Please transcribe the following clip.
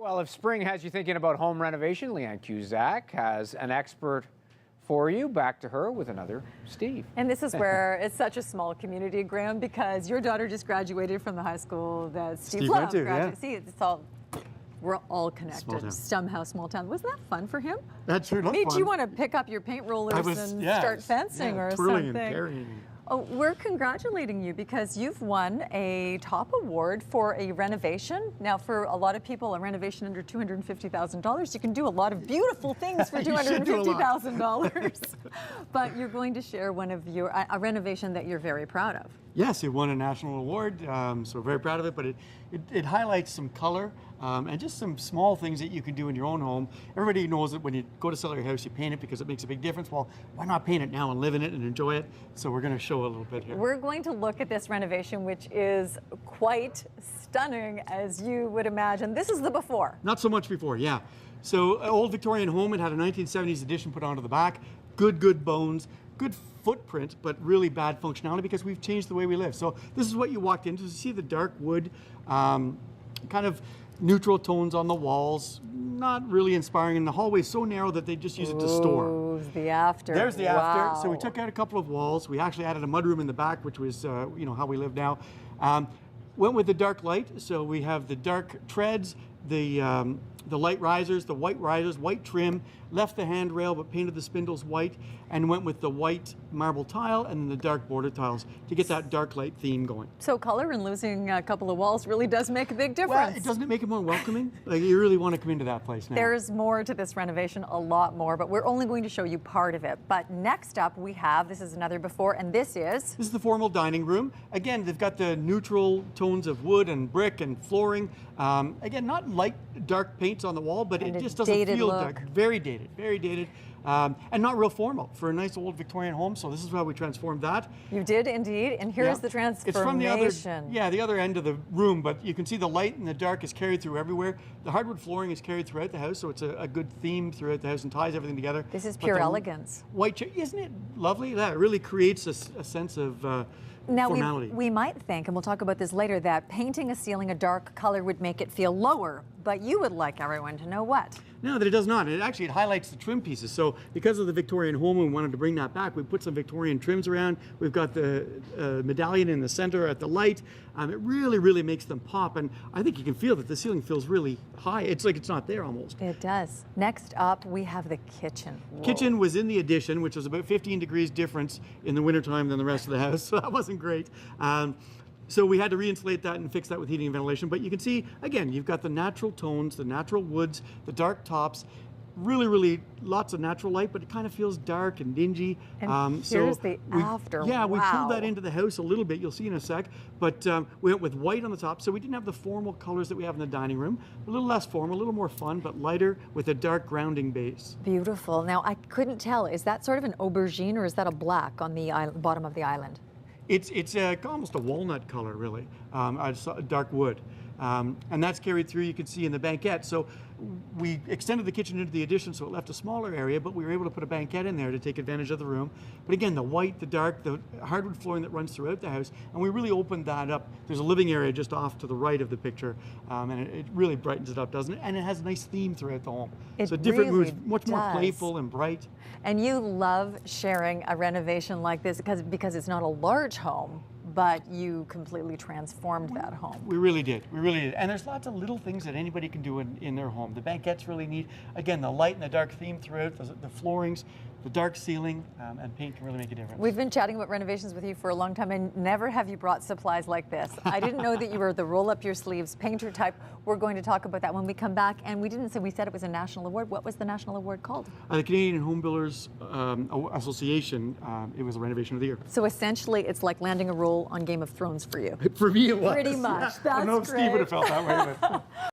Well, if spring has you thinking about home renovation, Leanne Cusack has an expert for you. Back to her with another Steve. And this is where it's such a small community, Graham, because your daughter just graduated from the high school that Steve went to, graduated. yeah. See, it's all, we're all connected. Small town. Somehow, small town. Wasn't that fun for him? That sure looked Made fun. you want to pick up your paint rollers and start fencing or twirling something. and carrying. Oh, we're congratulating you because you've won a top award for a renovation. Now, for a lot of people, a renovation under $250,000, you can do a lot of beautiful things for $250,000. But you're going to share one of your a renovation that you're very proud of. Yes, it won a national award, so we're very proud of it, but it highlights some color and just some small things that you can do in your own home. Everybody knows that when you go to sell your house, you paint it because it makes a big difference. Well, why not paint it now and live in it and enjoy it? So we're going to show a little bit here. We're going to look at this renovation, which is quite stunning, as you would imagine. This is the before. Not so much before, yeah. So old Victorian home, it had a 1970s addition put onto the back. Good bones, good footprint, but really bad functionality because we've changed the way we live. So this is what you walked into. You see the dark wood, kind of neutral tones on the walls, not really inspiring. And the hallway is so narrow that they just use it to store. Ooh, the after. There's the wow. after. So we took out a couple of walls. We actually added a mudroom in the back, which was you know, how we live now. Went with the dark light. So we have the dark treads, the light risers, the white risers, white trim, left the handrail but painted the spindles white, and went with the white marble tile and the dark border tiles to get that dark light theme going. So color and losing a couple of walls really does make a big difference. Well, doesn't it make it more welcoming? Like, you really want to come into that place now. There's more to this renovation, a lot more, but we're only going to show you part of it. But next up we have, this is another before, and this is? This is the formal dining room. Again, they've got the neutral tones of wood and brick and flooring. Again, not light dark paints on the wall, but And it a just doesn't dated feel look. dark. Very dated, and not real formal for a nice old Victorian home. So this is how we transformed that. You did indeed, and here's the transformation. It's from the other end of the room, but you can see the light and the dark is carried through everywhere. The hardwood flooring is carried throughout the house, so it's a good theme throughout the house and ties everything together. This is But pure the elegance. White chair, isn't it lovely? That really creates a sense of formality. Now, we might think, and we'll talk about this later, that painting a ceiling a dark color would make it feel lower, but you would like everyone to know what? No, that it does not. It highlights the trim pieces. So because of the Victorian home, we wanted to bring that back. We put some Victorian trims around. We've got the medallion in the center at the light. It really makes them pop. And I think you can feel that the ceiling feels really high. It's like it's not there almost. It does. Next up, we have the kitchen. Whoa. Kitchen was in the addition, which was about 15 degrees difference in the wintertime than the rest of the house. So that wasn't great. So we had to re-insulate that and fix that with heating and ventilation. But you can see, again, you've got the natural tones, the natural woods, the dark tops, really lots of natural light, but it kind of feels dark and dingy. And here's the after. Yeah, we wow. pulled that into the house a little bit. You'll see in a sec. But we went with white on the top, so we didn't have the formal colors that we have in the dining room. A little less formal, a little more fun, but lighter with a dark grounding base. Beautiful. Now, I couldn't tell, is that sort of an aubergine or is that a black on the bottom of the island? It's almost a walnut color, really, a dark wood. And that's carried through, you can see in the banquette. So we extended the kitchen into the addition, so it left a smaller area, but we were able to put a banquette in there to take advantage of the room. But again, the white, the dark, the hardwood flooring that runs throughout the house, and we really opened that up. There's a living area just off to the right of the picture, and it really brightens it up, doesn't it? And it has a nice theme throughout the home. It so different really moods, much more playful and bright. And you love sharing a renovation like this because it's not a large home, but you completely transformed that home. We really did. And there's lots of little things that anybody can do in their home. The banquette's really neat. Again, the light and the dark theme throughout, the floorings, the dark ceiling, and paint can really make a difference. We've been chatting about renovations with you for a long time, and never have you brought supplies like this. I didn't know that you were the roll-up-your-sleeves painter type. We're going to talk about that when we come back, and we didn't say, we said it was a national award. What was the national award called? The Canadian Home Builders Association, it was a renovation of the year. So essentially, it's like landing a role on Game of Thrones for you. For me, it was. Pretty much. Yeah. That's I don't know if great. Steve would have felt that way, but.